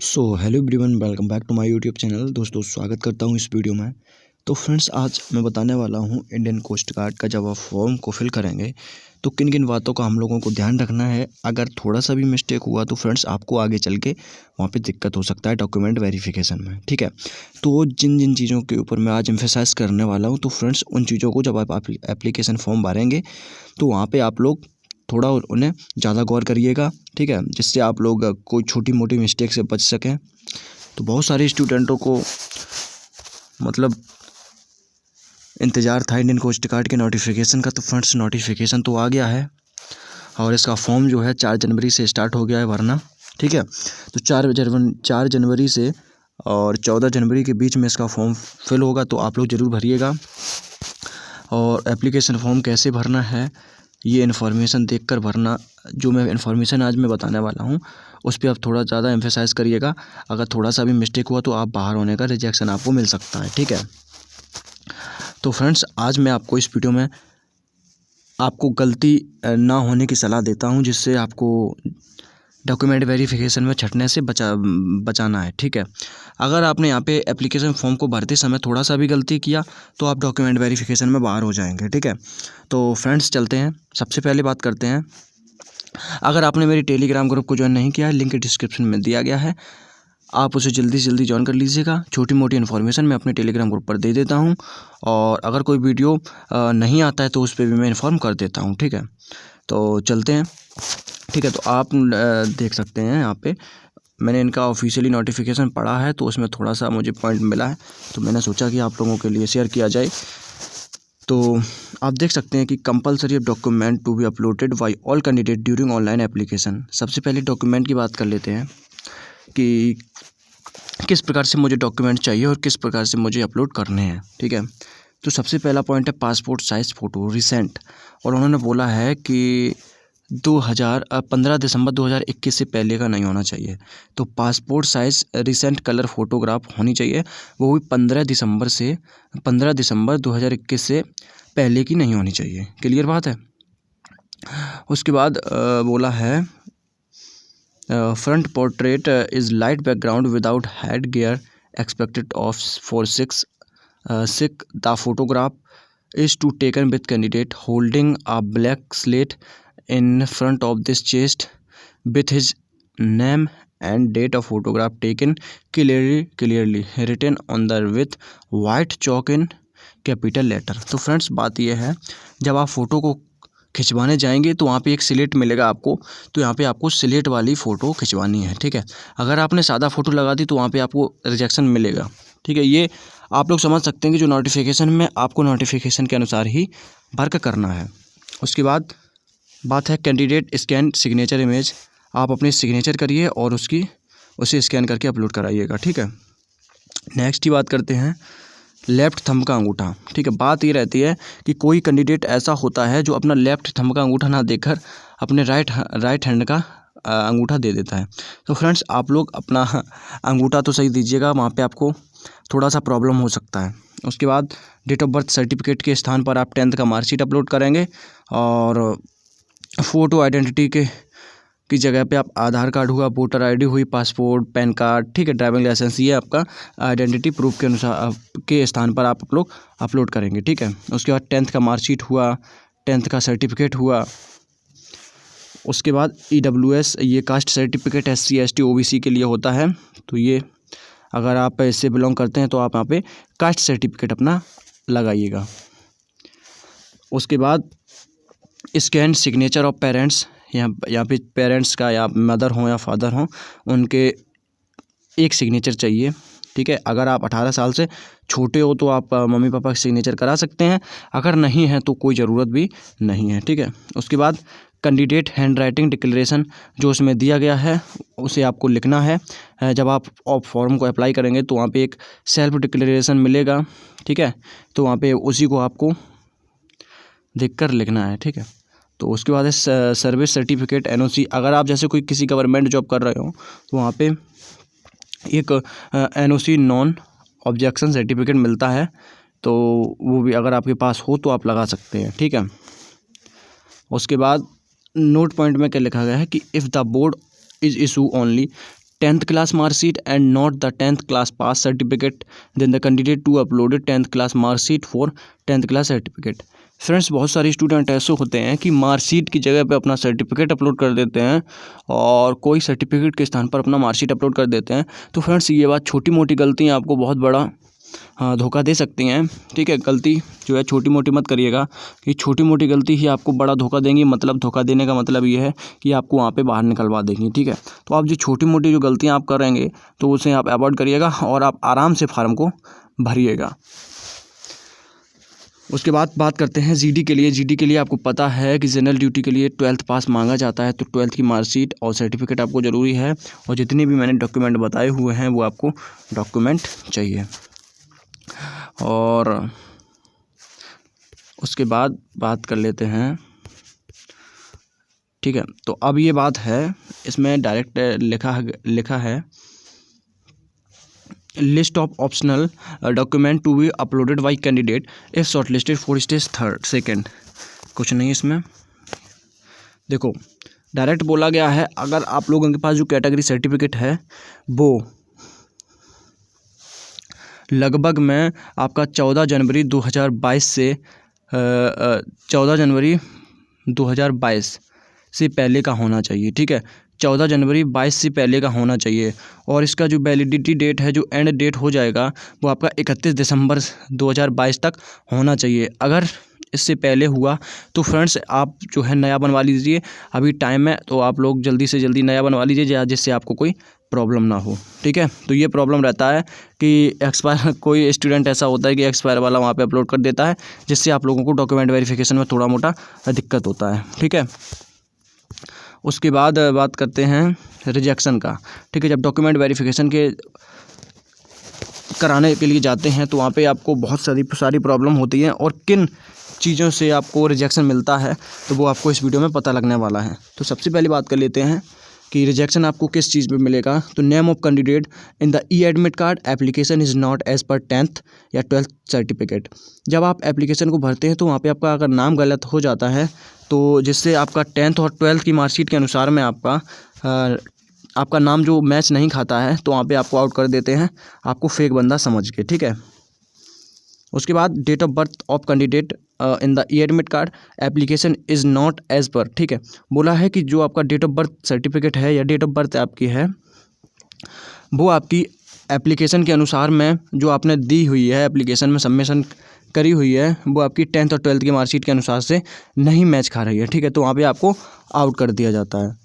So hello everyone, welcome back to my YouTube channel. दोस्तों, स्वागत करता हूं इस वीडियो में। तो फ्रेंड्स, आज मैं बताने वाला हूं इंडियन कोस्ट गार्ड का जब आप फॉर्म को फिल करेंगे तो किन किन बातों का हम लोगों को ध्यान रखना है। अगर थोड़ा सा भी मिस्टेक हुआ तो फ्रेंड्स आपको आगे चल के वहाँ पे दिक्कत हो सकता है डॉक्यूमेंट वेरिफिकेशन में। ठीक है, तो जिन जिन चीज़ों के ऊपर मैं आज एम्फेसाइज करने वाला हूँ, तो फ्रेंड्स उन चीज़ों को जब आप एप्लीकेशन फॉर्म भरेंगे तो वहाँ पर आप लोग थोड़ा उन्हें ज़्यादा गौर करिएगा। ठीक है, जिससे आप लोग कोई छोटी मोटी मिस्टेक से बच सकें। तो बहुत सारे स्टूडेंटों को मतलब इंतज़ार था इंडियन कोस्ट गार्ड के नोटिफिकेशन का। तो फ्रेंड्स, नोटिफिकेशन तो आ गया है और इसका फॉर्म जो है 4 जनवरी से स्टार्ट हो गया है भरना। ठीक है, तो 4 जनवरी से और 14 जनवरी के बीच में इसका फॉर्म फिल होगा, तो आप लोग ज़रूर भरिएगा। और एप्लीकेशन फॉर्म कैसे भरना है ये इन्फॉर्मेशन देखकर भरना। जो मैं इन्फॉर्मेशन आज मैं बताने वाला हूँ उस पर आप थोड़ा ज़्यादा एम्फेसाइज़ करिएगा। अगर थोड़ा सा भी मिस्टेक हुआ तो आप बाहर होने का रिजेक्शन आपको मिल सकता है। ठीक है, तो फ्रेंड्स आज मैं आपको इस वीडियो में आपको गलती ना होने की सलाह देता हूँ, जिससे आपको डॉक्यूमेंट वेरिफिकेशन में छटने से बचाना है। ठीक है, अगर आपने यहाँ पे एप्लीकेशन फॉर्म को भरते समय थोड़ा सा भी गलती किया तो आप डॉक्यूमेंट वेरिफिकेशन में बाहर हो जाएंगे। ठीक है, तो फ्रेंड्स चलते हैं। सबसे पहले बात करते हैं, अगर आपने मेरी टेलीग्राम ग्रुप को ज्वाइन नहीं किया है, लिंक डिस्क्रिप्शन में दिया गया है, आप उसे जल्दी से जल्दी ज्वाइन कर लीजिएगा। छोटी मोटी इन्फॉर्मेशन मैं अपने टेलीग्राम ग्रुप पर दे देता हूँ, और अगर कोई वीडियो नहीं आता है तो उस पर भी मैं इन्फॉर्म कर देता हूँ। ठीक है, तो चलते हैं। ठीक है, तो आप देख सकते हैं यहाँ पे मैंने इनका ऑफिशियली नोटिफिकेशन पढ़ा है, तो उसमें थोड़ा सा मुझे पॉइंट मिला है, तो मैंने सोचा कि आप लोगों के लिए शेयर किया जाए। तो आप देख सकते हैं कि compulsory document to be uploaded by all candidate during online application. सबसे पहले डॉक्यूमेंट की बात कर लेते हैं कि किस प्रकार से मुझे डॉक्यूमेंट चाहिए और किस प्रकार से मुझे अपलोड करने हैं। ठीक है, तो सबसे पहला पॉइंट है पासपोर्ट साइज़ फ़ोटो रिसेंट, और उन्होंने बोला है कि 15 दिसंबर 2021 से पहले का नहीं होना चाहिए। तो passport size recent colour photograph होनी चाहिए, वो भी 15 दिसंबर 2021 से पहले की नहीं होनी चाहिए। क्लियर बात है। उसके बाद बोला है front portrait is light background without head gear expected of for six the photograph is to taken with candidate holding a black slate in front of this chest with his name and date of photograph taken clearly written on the with white chalk in capital letter। तो friends बात यह है, जब आप photo को खिंचवाने जाएंगे तो वहाँ पे एक स्लेट मिलेगा आपको, तो यहाँ पे आपको स्लेट वाली फ़ोटो खिंचवानी है। ठीक है, अगर आपने सादा फ़ोटो लगा दी तो वहाँ पे आपको रिजेक्शन मिलेगा। ठीक है, ये आप लोग समझ सकते हैं कि जो नोटिफिकेशन में आपको नोटिफिकेशन के अनुसार ही भर कर करना है। उसके बाद बात है कैंडिडेट स्कैन सिग्नेचर इमेज। आप अपनी सिग्नेचर करिए और उसे स्कैन करके अपलोड कराइएगा। ठीक है, नेक्स्ट ही बात करते हैं लेफ़्ट थंब का अंगूठा। ठीक है, बात ये रहती है कि कोई कैंडिडेट ऐसा होता है जो अपना लेफ़्ट थंब का अंगूठा ना देखकर अपने राइट हैंड का अंगूठा दे देता है। तो फ्रेंड्स आप लोग अपना अंगूठा तो सही दीजिएगा, वहाँ पे आपको थोड़ा सा प्रॉब्लम हो सकता है। उसके बाद डेट ऑफ बर्थ सर्टिफिकेट के स्थान पर आप 10th का मार्कशीट अपलोड करेंगे, और फ़ोटो आइडेंटिटी की जगह पे आप आधार कार्ड हुआ, वोटर आईडी हुई, पासपोर्ट, पैन कार्ड, ठीक है, ड्राइविंग लाइसेंस, ये आपका आइडेंटिटी प्रूफ के अनुसार के स्थान पर आप लोग अपलोड करेंगे। ठीक है, उसके बाद 10th का मार्कशीट हुआ, 10th का सर्टिफिकेट हुआ। उसके बाद EWS, ये caste certificate SC ST OBC के लिए होता है, तो ये अगर आप इससे बिलोंग करते हैं तो आप यहाँ पे कास्ट सर्टिफिकेट अपना लगाइएगा। उसके बाद स्कैन सिग्नेचर ऑफ पेरेंट्स, यहाँ पे पेरेंट्स का या मदर हो या फादर हो, उनके एक सिग्नेचर चाहिए। ठीक है, अगर आप 18 साल से छोटे हो तो आप मम्मी पापा का सिग्नेचर करा सकते हैं, अगर नहीं है तो कोई ज़रूरत भी नहीं है। ठीक है, उसके बाद कैंडिडेट हैंड राइटिंग डिक्लेरेशन जो उसमें दिया गया है उसे आपको लिखना है। जब आप फॉर्म को अप्लाई करेंगे तो वहाँ पे एक सेल्फ डिक्लेरेशन मिलेगा। ठीक है, तो वहाँ पे उसी को आपको देखकर लिखना है। ठीक है, तो उसके बाद है सर्विस सर्टिफिकेट NOC। अगर आप जैसे कोई किसी गवर्नमेंट जॉब कर रहे हो तो वहाँ पे एक NOC नॉन ऑब्जेक्शन सर्टिफिकेट मिलता है, तो वो भी अगर आपके पास हो तो आप लगा सकते हैं। ठीक है, उसके बाद नोट पॉइंट में क्या लिखा गया है कि if the board is issue only 10th class mark sheet and not the 10th class pass certificate, then the candidate to uploaded 10th class mark sheet for 10th class certificate। Friends बहुत सारे student ऐसे होते हैं कि marksheet की जगह पे अपना सर्टिफिकेट अपलोड कर देते हैं और कोई सर्टिफिकेट के स्थान पर अपना मार्कशीट अपलोड कर देते हैं। तो फ्रेंड्स ये बात छोटी मोटी गलतियाँ आपको बहुत बड़ा धोखा दे सकती हैं। ठीक है, गलती जो है छोटी मोटी मत करिएगा कि छोटी मोटी गलती ही आपको बड़ा धोखा देंगी। मतलब धोखा देने का मतलब ये है कि आपको वहाँ पे बाहर निकलवा देंगी। ठीक है, तो आप जो छोटी मोटी जो गलतियाँ आप करेंगे तो उसे आप अवॉइड करिएगा और आप आराम से फार्म को भरिएगा। उसके बाद बात करते हैं जीडी के लिए। जीडी के लिए आपको पता है कि जनरल ड्यूटी के लिए 12th पास मांगा जाता है, तो 12th की मार्कशीट और सर्टिफिकेट आपको ज़रूरी है और जितने भी मैंने डॉक्यूमेंट बताए हुए हैं वो आपको डॉक्यूमेंट चाहिए। और उसके बाद बात कर लेते हैं। ठीक है, तो अब ये बात है, इसमें डायरेक्ट लिखा है list of optional document to be uploaded by candidate if shortlisted for stage 2nd। कुछ नहीं इसमें, देखो डायरेक्ट बोला गया है अगर आप लोगों के पास जो कैटेगरी सर्टिफिकेट है वो लगभग में आपका 14 जनवरी 2022 से 14 जनवरी 2022 से पहले का होना चाहिए। ठीक है, 14 जनवरी 22 से पहले का होना चाहिए और इसका जो वैलिडिटी डेट है, जो एंड डेट हो जाएगा वो आपका 31 दिसंबर 2022 तक होना चाहिए। अगर इससे पहले हुआ तो फ्रेंड्स आप जो है नया बनवा लीजिए, अभी टाइम है तो आप लोग जल्दी से जल्दी नया बनवा लीजिए जिससे आपको कोई प्रॉब्लम ना हो। ठीक है, तो ये प्रॉब्लम रहता है कि एक्सपायर, कोई स्टूडेंट ऐसा होता है कि एक्सपायर वाला वहाँ पे अपलोड कर देता है जिससे आप लोगों को डॉक्यूमेंट वेरिफिकेशन में थोड़ा मोटा दिक्कत होता है। ठीक है, उसके बाद बात करते हैं रिजेक्शन का। ठीक है, जब डॉक्यूमेंट वेरिफिकेशन के कराने के लिए जाते हैं तो वहाँ पे आपको बहुत सारी प्रॉब्लम होती है और किन चीज़ों से आपको रिजेक्शन मिलता है तो वो आपको इस वीडियो में पता लगने वाला है। तो सबसे पहली बात कर लेते हैं कि रिजेक्शन आपको किस चीज़ पे मिलेगा। तो name of candidate in the e admit card application is not as per 10th या 12th सर्टिफिकेट। जब आप एप्लीकेशन को भरते हैं तो वहाँ पे आपका अगर नाम गलत हो जाता है तो जिससे आपका 10th और 12th की मार्कशीट के अनुसार में आपका नाम जो मैच नहीं खाता है तो वहाँ पे आपको आउट कर देते हैं, आपको फेक बंदा समझ के। ठीक है, उसके बाद date of birth of candidate in the e admit card application is not as per. ठीक है, बोला है कि जो आपका डेट ऑफ बर्थ सर्टिफिकेट है या डेट ऑफ बर्थ आपकी है वो आपकी एप्लीकेशन के अनुसार में जो आपने दी हुई है, एप्लीकेशन में सबमिशन करी हुई है, वो आपकी 10th और 12th की मार्कशीट के अनुसार से नहीं मैच खा रही है। ठीक है, तो वहाँ पे आपको आउट कर दिया जाता है।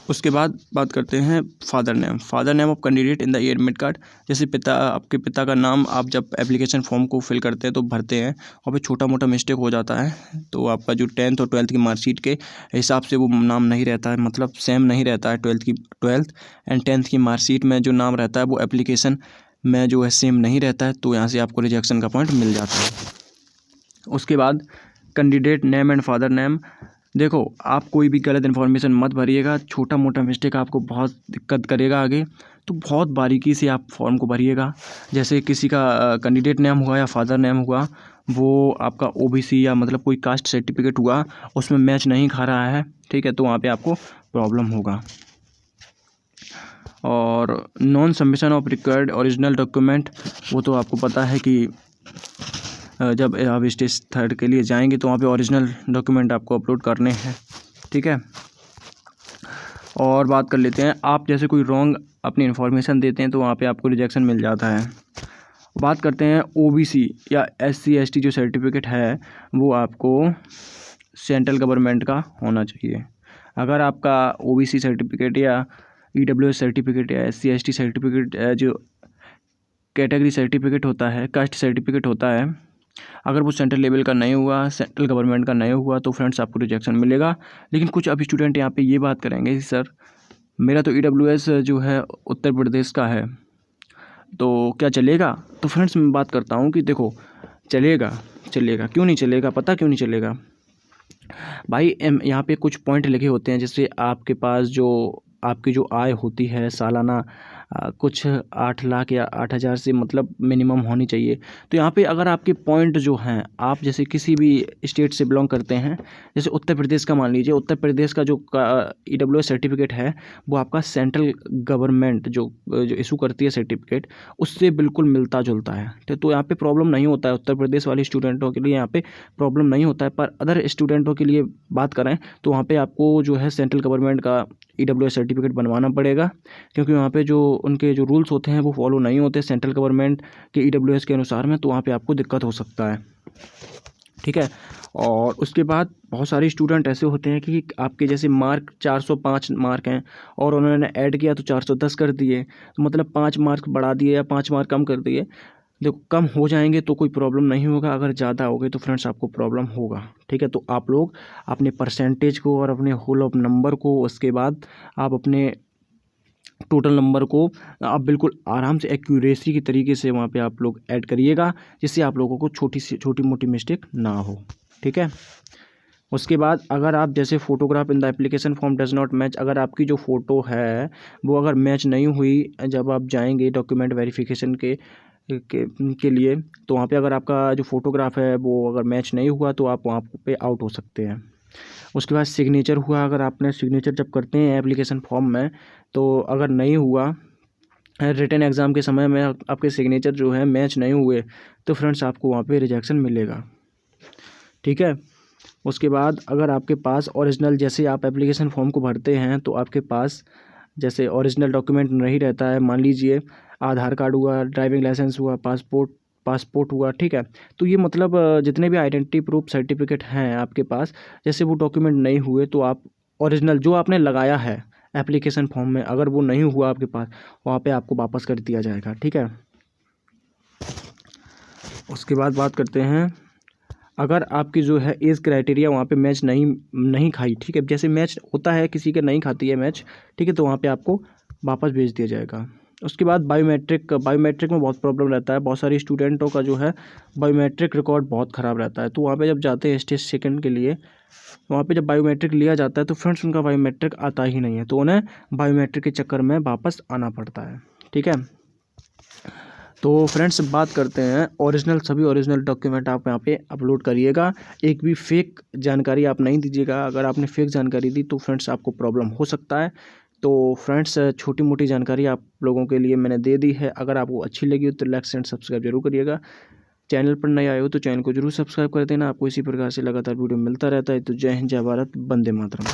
उसके बाद बात करते हैं father name of candidate in the e admit card. जैसे आपके पिता का नाम आप जब एप्लीकेशन फॉर्म को फिल करते हैं तो भरते हैं और फिर छोटा मोटा मिस्टेक हो जाता है तो आपका जो 10th और 12th की मार्कशीट के हिसाब से वो नाम नहीं रहता है, मतलब सेम नहीं रहता है। 12th एंड 10th की मार्कशीट में जो नाम रहता है वो एप्लीकेशन में जो है सेम नहीं रहता है, तो यहाँ से आपको रिजेक्शन का पॉइंट मिल जाता है। उसके बाद candidate name and father name. देखो आप कोई भी गलत इन्फॉर्मेशन मत भरिएगा, छोटा मोटा मिस्टेक आपको बहुत दिक्कत करेगा आगे, तो बहुत बारीकी से आप फॉर्म को भरिएगा। जैसे किसी का कैंडिडेट नेम हुआ या फादर नेम हुआ, वो आपका ओबीसी या मतलब कोई कास्ट सर्टिफिकेट हुआ उसमें मैच नहीं खा रहा है, ठीक है, तो वहाँ पे आपको प्रॉब्लम होगा। और non submission of required original document, वो तो आपको पता है कि जब आप स्टेज 3rd के लिए जाएंगे तो वहाँ पे ओरिजिनल डॉक्यूमेंट आपको अपलोड करने हैं। ठीक है, और बात कर लेते हैं, आप जैसे कोई रॉन्ग अपनी इन्फॉर्मेशन देते हैं तो वहाँ पे आपको रिजेक्शन मिल जाता है। बात करते हैं ओबीसी या SC ST जो सर्टिफिकेट है वो आपको सेंट्रल गवर्नमेंट का होना चाहिए। अगर आपका ओबीसी सर्टिफिकेट या EWS सर्टिफिकेट या SC ST सर्टिफिकेट जो कैटेगरी सर्टिफिकेट होता है, कास्ट सर्टिफिकेट होता है, अगर वो सेंट्रल लेवल का नहीं हुआ, सेंट्रल गवर्नमेंट का नहीं हुआ तो फ्रेंड्स आपको रिजेक्शन मिलेगा। लेकिन कुछ अब स्टूडेंट यहाँ पे ये बात करेंगे सर मेरा तो EWS जो है उत्तर प्रदेश का है तो क्या चलेगा। तो फ्रेंड्स मैं बात करता हूँ कि देखो चलेगा, क्यों नहीं चलेगा, पता क्यों नहीं चलेगा भाई। यहाँ पे कुछ पॉइंट लिखे होते हैं, जैसे आपके पास जो आपकी जो आय होती है सालाना कुछ 8 लाख या 8,000 से मतलब मिनिमम होनी चाहिए। तो यहाँ पे अगर आपके पॉइंट जो हैं, आप जैसे किसी भी स्टेट से बिलोंग करते हैं, जैसे उत्तर प्रदेश का मान लीजिए, उत्तर प्रदेश का जो EWS सर्टिफिकेट है वो आपका सेंट्रल गवर्नमेंट जो इशू करती है सर्टिफिकेट, उससे बिल्कुल मिलता जुलता है। तो यहाँ पे प्रॉब्लम नहीं होता है, उत्तर प्रदेश वाले स्टूडेंटों के लिए यहाँ पे प्रॉब्लम नहीं होता है। पर अदर स्टूडेंटों के लिए बात करें तो वहाँ पे आपको जो है सेंट्रल गवर्नमेंट का EWS सर्टिफिकेट बनवाना पड़ेगा, क्योंकि वहाँ पे जो उनके जो रूल्स होते हैं वो फॉलो नहीं होते सेंट्रल गवर्नमेंट के EWS के अनुसार में, तो वहाँ पे आपको दिक्कत हो सकता है। ठीक है। और उसके बाद बहुत सारे स्टूडेंट ऐसे होते हैं कि आपके जैसे मार्क 405 मार्क हैं और उन्होंने ऐड किया तो 410 कर दिए, तो मतलब 5 मार्क बढ़ा दिए या 5 मार्क कम कर दिए। देखो, कम हो जाएंगे तो कोई प्रॉब्लम नहीं होगा, अगर ज़्यादा हो गए तो फ्रेंड्स आपको प्रॉब्लम होगा। ठीक है। तो आप लोग अपने परसेंटेज को और अपने होल ऑफ नंबर को, उसके बाद आप अपने टोटल नंबर को आप बिल्कुल आराम से एक्यूरेसी की तरीके से वहाँ पे आप लोग ऐड करिएगा, जिससे आप लोगों को छोटी मोटी मिस्टेक ना हो। ठीक है। उसके बाद अगर आप जैसे photograph in the application form does not match, अगर आपकी जो फ़ोटो है वो अगर मैच नहीं हुई जब आप जाएंगे डॉक्यूमेंट वेरिफिकेशन के लिए, तो वहाँ पे अगर आपका जो फ़ोटोग्राफ है वो अगर मैच नहीं हुआ तो आप वहाँ पे आउट हो सकते हैं। उसके बाद सिग्नेचर हुआ, अगर आपने सिग्नेचर जब करते हैं एप्लीकेशन फॉर्म में, तो अगर नहीं हुआ रिटन एग्ज़ाम के समय में आपके सिग्नेचर जो है मैच नहीं हुए, तो फ्रेंड्स आपको वहाँ पे रिजेक्शन मिलेगा। ठीक है। उसके बाद अगर आपके पास ओरिजिनल, जैसे आप एप्लीकेशन फॉर्म को भरते हैं तो आपके पास जैसे ओरिजिनल डॉक्यूमेंट नहीं रहता है, मान लीजिए आधार कार्ड हुआ, ड्राइविंग लाइसेंस हुआ, पासपोर्ट हुआ। ठीक है। तो ये मतलब जितने भी आइडेंटिटी प्रूफ सर्टिफिकेट हैं आपके पास, जैसे वो डॉक्यूमेंट नहीं हुए तो आप ओरिजिनल जो आपने लगाया है एप्लीकेशन फॉर्म में, अगर वो नहीं हुआ आपके पास, वहाँ पे आपको वापस कर दिया जाएगा। ठीक है। उसके बाद बात करते हैं, अगर आपकी जो है एज क्राइटेरिया वहाँ पे मैच नहीं खाई। ठीक है। जैसे मैच होता है, किसी के नहीं खाती है मैच, ठीक है, तो वहाँ पे आपको वापस भेज दिया जाएगा। उसके बाद बायोमेट्रिक में बहुत प्रॉब्लम रहता है, बहुत सारे स्टूडेंटों का जो है बायोमेट्रिक रिकॉर्ड बहुत ख़राब रहता है। तो वहाँ पे जब जाते हैं स्टेज सेकंड के लिए, वहाँ पे जब बायोमेट्रिक लिया जाता है तो फ्रेंड्स उनका बायोमेट्रिक आता ही नहीं है, तो उन्हें बायोमेट्रिक के चक्कर में वापस आना पड़ता है। ठीक है। तो फ्रेंड्स बात करते हैं ओरिजिनल, सभी ओरिजिनल डॉक्यूमेंट आप यहाँ पे अपलोड करिएगा, एक भी फेक जानकारी आप नहीं दीजिएगा। अगर आपने फेक जानकारी दी तो फ्रेंड्स आपको प्रॉब्लम हो सकता है। तो फ्रेंड्स छोटी मोटी जानकारी आप लोगों के लिए मैंने दे दी है, अगर आपको अच्छी लगी हो तो लाइक एंड सब्सक्राइब जरूर करिएगा। चैनल पर नए आए हो तो चैनल को जरूर सब्सक्राइब कर देना, आपको इसी प्रकार से लगातार वीडियो मिलता रहता है। तो जय हिंद, जय भारत, वंदे मातरम।